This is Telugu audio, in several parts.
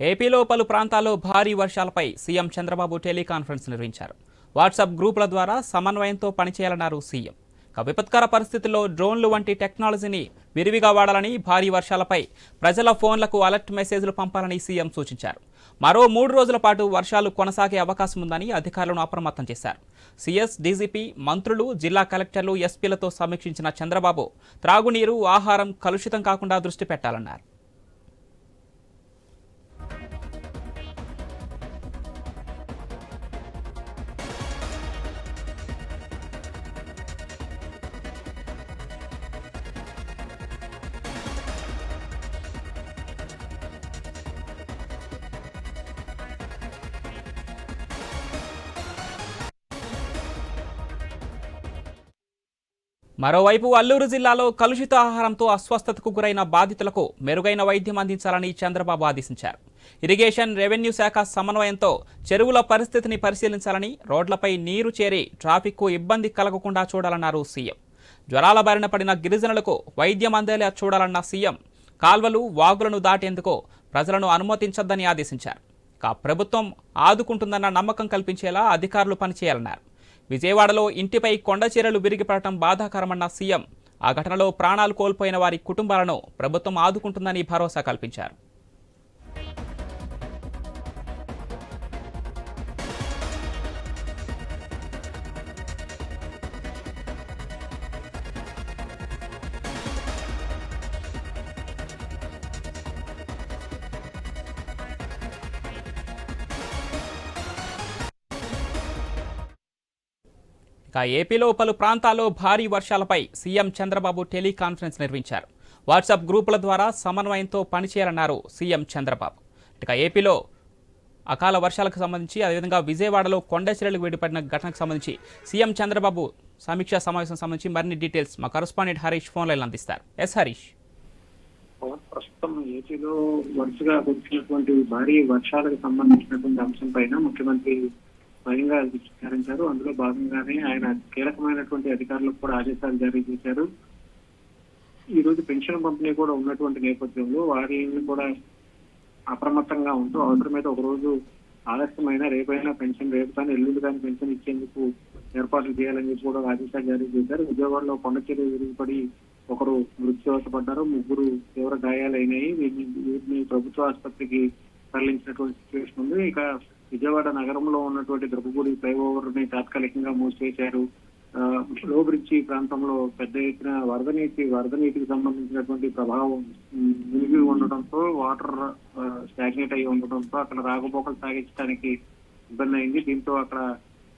ఏపీలో పలు ప్రాంతాల్లో భారీ వర్షాలపై సీఎం చంద్రబాబు టెలికాన్ఫరెన్స్ నిర్వహించారు. వాట్సాప్ గ్రూపుల ద్వారా సమన్వయంతో పనిచేయాలన్నారు సీఎం. విపత్కర పరిస్థితుల్లో డ్రోన్లు వంటి టెక్నాలజీని విరివిగా వాడాలని, భారీ వర్షాలపై ప్రజల ఫోన్లకు అలర్ట్ మెసేజ్లు పంపాలని సీఎం సూచించారు. మరో 3 రోజుల పాటు వర్షాలు కొనసాగే అవకాశం ఉందని అధికారులను అప్రమత్తం చేశారు. సీఎస్, డీజీపీ, మంత్రులు, జిల్లా కలెక్టర్లు, ఎస్పీలతో సమీక్షించిన చంద్రబాబు త్రాగునీరు, ఆహారం కలుషితం కాకుండా దృష్టి పెట్టాలన్నారు. మరోవైపు అల్లూరు జిల్లాలో కలుషిత ఆహారంతో అస్వస్థతకు గురైన బాధితులకు మెరుగైన వైద్యం అందించాలని చంద్రబాబు ఆదేశించారు. ఇరిగేషన్, రెవెన్యూ శాఖ సమన్వయంతో చెరువుల పరిస్థితిని పరిశీలించాలని, రోడ్లపై నీరు చేరి ట్రాఫిక్కు ఇబ్బంది కలగకుండా చూడాలన్నారు సీఎం. జ్వరాల బారిన పడిన గిరిజనులకు వైద్యం అందేలా చూడాలన్న సీఎం కాల్వలు, వాగులను దాటేందుకు ప్రజలను అనుమతించొద్దని ఆదేశించారు. ప్రభుత్వం ఆదుకుంటుందన్న నమ్మకం కల్పించేలా అధికారులు పనిచేయాలన్నారు. విజయవాడలో ఇంటిపై కొండచీరలు విరిగిపడటం బాధాకరమన్న సీఎం ఆ ఘటనలో ప్రాణాలు కోల్పోయిన వారి కుటుంబాలను ప్రభుత్వం ఆదుకుంటుందని భరోసా కల్పించారు. ఏపీలో పలు ప్రాంతాల్లో భారీ వర్షాలపై సీఎం చంద్రబాబు టెలికాన్ఫరెన్స్ నిర్వహించారు. వాట్సాప్ గ్రూపుల ద్వారా సమన్వయంతో పనిచేయాలన్నారు సీఎం చంద్రబాబు. ఏపీలో అకాల వర్షాలకు సంబంధించి, అదేవిధంగా విజయవాడలో కొండచీరలకు వేడిపడిన ఘటనకు సంబంధించి సీఎం చంద్రబాబు సమీక్షా సమావేశం సంబంధించి మరిన్ని డీటెయిల్స్ మా కరెస్పాండెంట్ హరీష్ ఫోన్ లైన్ అందిస్తారు. ఎస్ హరీష్. ప్రస్తుతం ఏపీలో వరుసగా కురిసినటువంటి భారీ వర్షాలకు సంబంధించినటువంటి అంశం పైన ముఖ్యమంత్రి స్వయంగా విచారించారు. అందులో భాగంగానే ఆయన కీలకమైనటువంటి అధికారులకు కూడా ఆదేశాలు జారీ చేశారు. ఈ రోజు పెన్షన్ పంపిణీ కూడా ఉన్నటువంటి నేపథ్యంలో వారిని కూడా అప్రమత్తంగా ఉంటూ అవసరం మీద ఒక రోజు ఆలస్యమైన రేపైనా పెన్షన్, రేపు కానీ ఎల్లుండి కానీ పెన్షన్ ఇచ్చేందుకు ఏర్పాట్లు చేయాలని చెప్పి కూడా ఆదేశాలు జారీ చేశారు. విజయవాడలో కొండచీర విరిగిపడి ఒకరు మృత్యువాత పడ్డారు, 3 తీవ్ర గాయాలైనాయి. వీరిని ప్రభుత్వ ఆసుపత్రికి తరలించినటువంటి సిచ్యువేషన్ ఉంది. ఇక విజయవాడ నగరంలో ఉన్నటువంటి దుర్గగుడి ఫ్లైఓవర్ ని తాత్కాలికంగా మూసివేశారు. లో బ్రిడ్జి ప్రాంతంలో పెద్ద ఎత్తున వరద నీటికి సంబంధించినటువంటి ప్రభావం మునిగి ఉండటంతో వాటర్ స్టాగ్నేట్ అయి ఉండటంతో అక్కడ రాకపోకలు సాగించడానికి ఇబ్బంది అయింది. దీంతో అక్కడ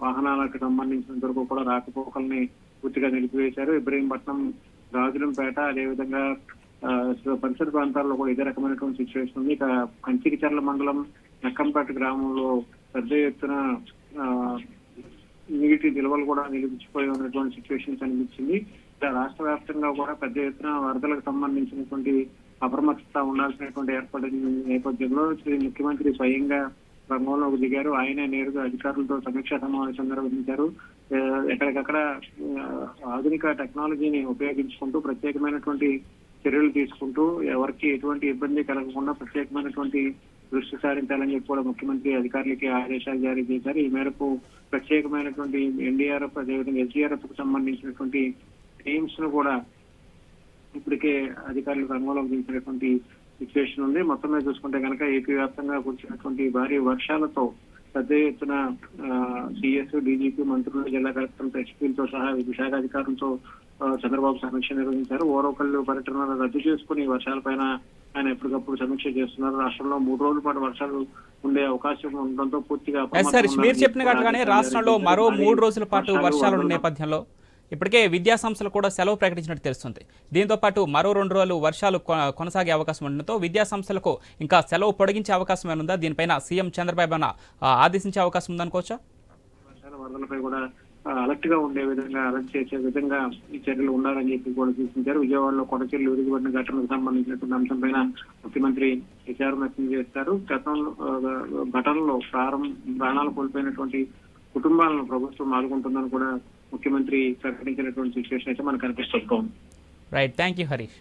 వాహనాలకు సంబంధించినంత వరకు కూడా రాకపోకల్ని పూర్తిగా నిలిపివేశారు. ఇబ్రహీంపట్నం, గాజులంపేట, అదేవిధంగా పరిసర ప్రాంతాల్లో కూడా ఇదే రకమైనటువంటి సిచ్యువేషన్ ఉంది. ఇక కంచికిచర్ల మండలం నక్కంపేట గ్రామంలో పెద్ద ఎత్తున నీటి నిల్వలు కూడా నిలిచిపోయి ఉన్నటువంటి సిచ్యువేషన్ కనిపించింది. ఇలా రాష్ట్ర వ్యాప్తంగా కూడా పెద్ద ఎత్తున వరదలకు సంబంధించినటువంటి అప్రమత్తత ఉండాల్సినటువంటి ఏర్పడిన నేపథ్యంలో ముఖ్యమంత్రి స్వయంగా రంగంలోకి దిగారు. ఆయనే నేరుగా అధికారులతో సమీక్షా సమావేశం నిర్వహించారు. ఎక్కడికక్కడ ఆధునిక టెక్నాలజీని ఉపయోగించుకుంటూ ప్రత్యేకమైనటువంటి చర్యలు తీసుకుంటూ ఎవరికి ఎటువంటి ఇబ్బంది కలగకుండా ప్రత్యేకమైనటువంటి దృష్టి సారించాలని చెప్పి కూడా ముఖ్యమంత్రి అధికారులకి ఆదేశాలు జారీ చేశారు. ఈ మేరకు ప్రత్యేకమైనటువంటి ఎన్డీఆర్ఎఫ్, అదేవిధంగా ఎస్డీఆర్ఎఫ్ కు సంబంధించినటువంటి టీమ్స్ ను కూడా ఇప్పటికే అధికారులు రంగంలోకి దించినటువంటి సిచ్యువేషన్ ఉంది. మొత్తం మీద చూసుకుంటే కనుక ఏపీ వ్యాప్తంగా కురిసినటువంటి భారీ వర్షాలతో పెద్ద ఎత్తున సీఎస్, డీజీపీ, మంత్రులు, జిల్లా కలెక్టర్లతో, ఎస్పీలతో సహా విశాఖ అధికారులతో చంద్రబాబు సమీక్ష నిర్వహించారు. ఓరోకల్లు పర్యటనలు రద్దు చేసుకుని వర్షాలపైన ఆయన ఎప్పటికప్పుడు సమీక్ష చేస్తున్నారు. రాష్ట్రంలో 3 రోజుల పాటు వర్షాలు ఉండే అవకాశం ఉండడంతో పూర్తిగా మీరు చెప్పినట్టుగానే రాష్ట్రంలో మరో 3 రోజుల పాటు వర్షాలు ఉన్న నేపథ్యంలో ఇప్పటికే విద్యాసంస్థలు కూడా సెలవు ప్రకటించినట్టు తెలుస్తుంది. దీంతో పాటు మరో 2 రోజులు వర్షాలు కొనసాగే అవకాశం ఉండడంతో విద్యాసంస్థలకు ఇంకా సెలవు పొడిగించే అవకాశం ఏముందా? దీనిపైన సీఎం చంద్రబాబు ఆదేశించే అవకాశం ఉందనుకోవచ్చా? వరదలపై కూడా అలర్ట్ గా ఉండే విధంగా, అలర్ట్ చేసే విధంగా ఈ చర్యలు ఉండాలని చెప్పి కూడా సూచించారు. విజయవాడలో కొండచీరలు విరిగిపడిన ఘటనకు సంబంధించినటువంటి అంశం పైన ముఖ్యమంత్రి విచారం వ్యక్తం చేస్తారు. ఘటనలో ప్రాణాలు కోల్పోయినటువంటి కుటుంబాలను ప్రభుత్వం ఆదుకుంటుందని కూడా ముఖ్యమంత్రి ప్రకటించినటువంటి సిచ్యువేషన్ అయితే మనకు కనిపిస్తుంది. Right, thank you Harish.